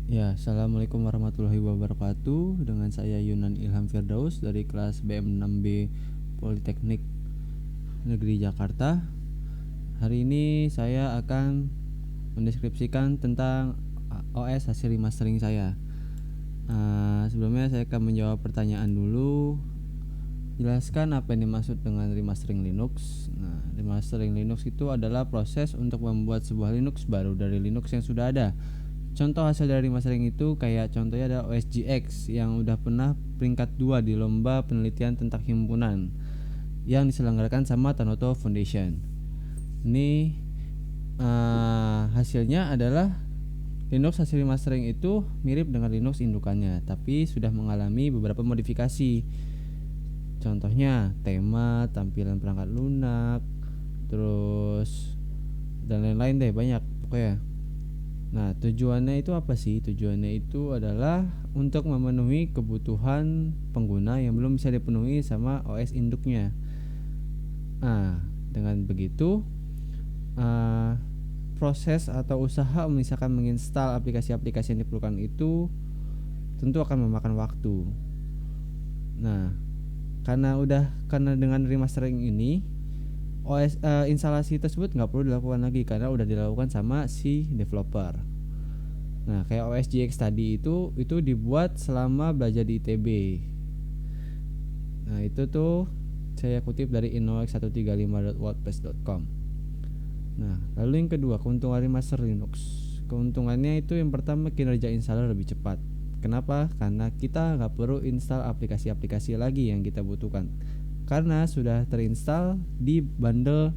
Ya, Assalamualaikum warahmatullahi wabarakatuh. Dengan saya Yunan Ilham Firdaus dari kelas BM6B Politeknik Negeri Jakarta. Hari ini saya akan mendeskripsikan tentang OS hasil remastering saya. Sebelumnya saya akan menjawab pertanyaan dulu. Jelaskan apa yang dimaksud dengan remastering Linux. Nah, remastering Linux itu adalah proses untuk membuat sebuah Linux baru dari Linux yang sudah ada. Contoh hasil dari remastering itu kayak contohnya ada OSGX yang udah pernah peringkat 2 di lomba penelitian tentang himpunan yang diselenggarakan sama Tanoto Foundation. Ini hasilnya adalah Linux hasil remastering itu mirip dengan Linux indukannya, tapi sudah mengalami beberapa modifikasi. Contohnya tema, tampilan perangkat lunak, terus dan lain-lain deh, banyak pokoknya. Nah, tujuannya itu apa sih? Tujuannya itu adalah untuk memenuhi kebutuhan pengguna yang belum bisa dipenuhi sama OS induknya. Nah, dengan begitu proses atau usaha misalkan menginstal aplikasi-aplikasi yang diperlukan itu tentu akan memakan waktu. Nah, karena dengan remastering ini OS instalasi tersebut nggak perlu dilakukan lagi karena udah dilakukan sama si developer. Nah, kayak OSGX tadi itu dibuat selama belajar di ITB. Nah, itu tuh saya kutip dari innox135.wordpress.com. Nah, lalu yang kedua, keuntungan remaster Linux. Keuntungannya itu yang pertama, kinerja installer lebih cepat. Kenapa? Karena kita nggak perlu install aplikasi-aplikasi lagi yang kita butuhkan, karena sudah terinstall di bundle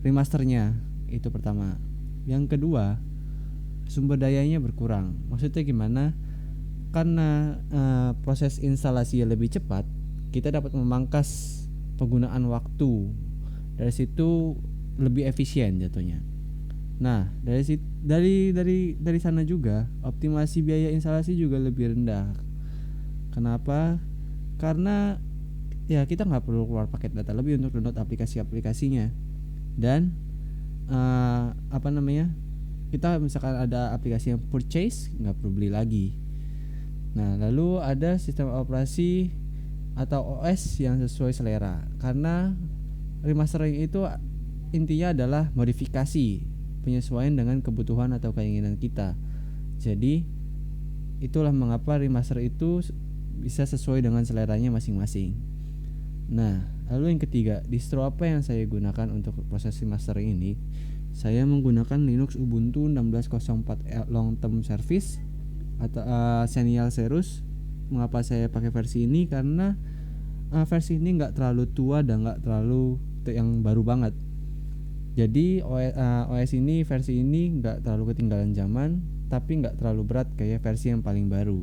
remasternya. Itu pertama. Yang kedua, sumber dayanya berkurang. Maksudnya gimana? Karena proses instalasi lebih cepat, kita dapat memangkas penggunaan waktu. Dari situ lebih efisien jatuhnya. Nah, dari sana juga optimasi biaya instalasi juga lebih rendah. Kenapa? Karena ya kita nggak perlu keluar paket data lebih untuk download aplikasi-aplikasinya. Dan apa namanya? Kita misalkan ada aplikasi yang purchase, nggak perlu beli lagi. Nah, lalu ada sistem operasi atau OS yang sesuai selera. Karena remastering itu intinya adalah modifikasi, penyesuaian dengan kebutuhan atau keinginan kita. Jadi, itulah mengapa remaster itu bisa sesuai dengan seleranya masing-masing. Nah, lalu yang ketiga, distro apa yang saya gunakan untuk proses remastering ini? Saya menggunakan Linux Ubuntu 16.04 long term service atau Xenial Serus. Mengapa saya pakai versi ini? Karena versi ini nggak terlalu tua dan nggak terlalu yang baru banget. Jadi OS ini versi ini nggak terlalu ketinggalan zaman, tapi nggak terlalu berat kayak versi yang paling baru.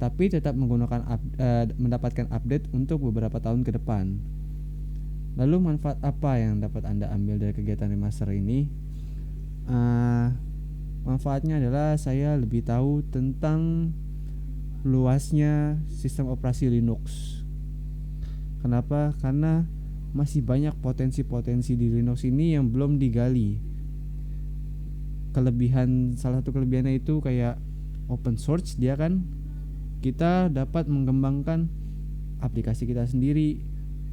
Tapi tetap mendapatkan update untuk beberapa tahun ke depan. Lalu manfaat apa yang dapat Anda ambil dari kegiatan remaster ini? Manfaatnya adalah saya lebih tahu tentang luasnya sistem operasi Linux. Kenapa? Karena masih banyak potensi-potensi di Linux ini yang belum digali. Salah satu kelebihannya itu kayak open source, dia kan kita dapat mengembangkan aplikasi kita sendiri,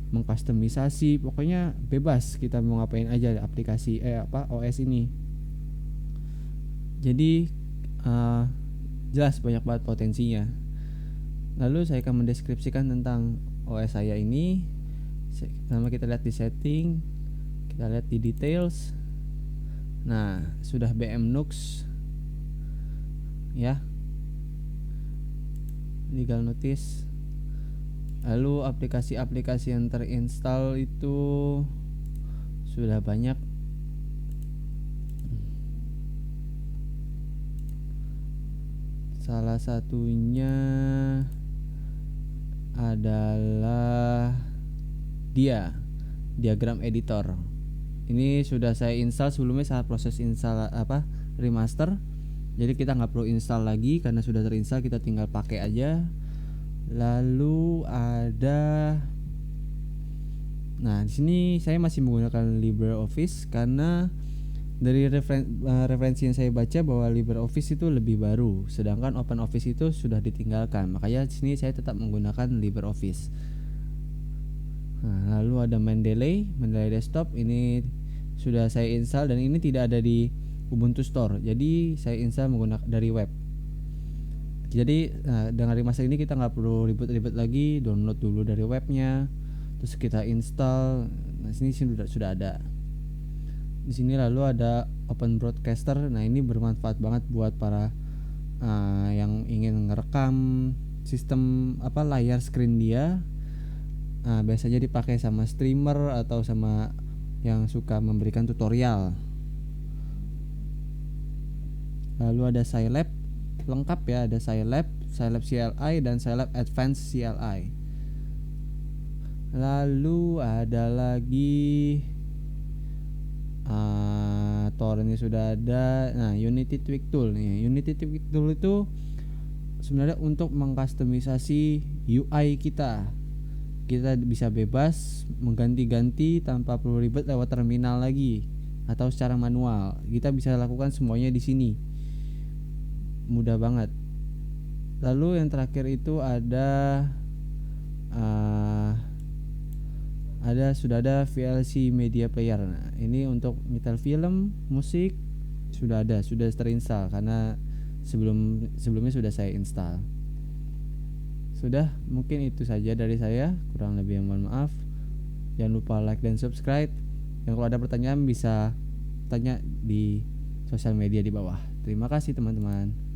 mengkustomisasi, pokoknya bebas kita mau ngapain aja aplikasi OS ini. Jadi jelas banyak banget potensinya. Lalu saya akan mendeskripsikan tentang OS saya ini. Pertama kita lihat di setting, kita lihat di details. Nah, sudah BMNux ya, legal notice. Lalu aplikasi-aplikasi yang terinstall itu sudah banyak. Salah satunya adalah diagram editor. Ini sudah saya install sebelumnya saat proses remaster. Jadi kita nggak perlu install lagi karena sudah terinstall, kita tinggal pakai aja. Lalu di sini saya masih menggunakan LibreOffice karena Dari referensi yang saya baca bahwa LibreOffice itu lebih baru, sedangkan OpenOffice itu sudah ditinggalkan. Makanya di sini saya tetap menggunakan LibreOffice. Nah, lalu ada Mendeley Desktop, ini sudah saya install dan ini tidak ada di Ubuntu Store. Jadi saya install menggunakan dari web. Jadi dengan remaster ini kita nggak perlu ribet-ribet lagi, download dulu dari webnya, terus kita install. Nah, sini sudah ada. Di sini lalu ada Open Broadcaster. Nah, ini bermanfaat banget buat para yang ingin ngerekam sistem layar screen dia. Biasanya dipakai sama streamer atau sama yang suka memberikan tutorial. Lalu ada Scilab, lengkap ya, ada Scilab CLI dan Scilab Advanced CLI. Lalu ada lagi Tor ini sudah ada. Nah, Unity Tweak Tool nih. Unity Tweak Tool itu sebenarnya untuk mengkustomisasi UI kita. Kita bisa bebas mengganti-ganti tanpa perlu ribet lewat terminal lagi atau secara manual. Kita bisa lakukan semuanya di sini. Mudah banget. Lalu yang terakhir itu sudah ada VLC Media Player. Nah, ini untuk nyetel film, musik sudah terinstall karena sebelumnya sudah saya install. Sudah, mungkin itu saja dari saya, kurang lebih mohon maaf. Jangan lupa like dan subscribe. Dan kalau ada pertanyaan bisa tanya di sosial media di bawah. Terima kasih teman-teman.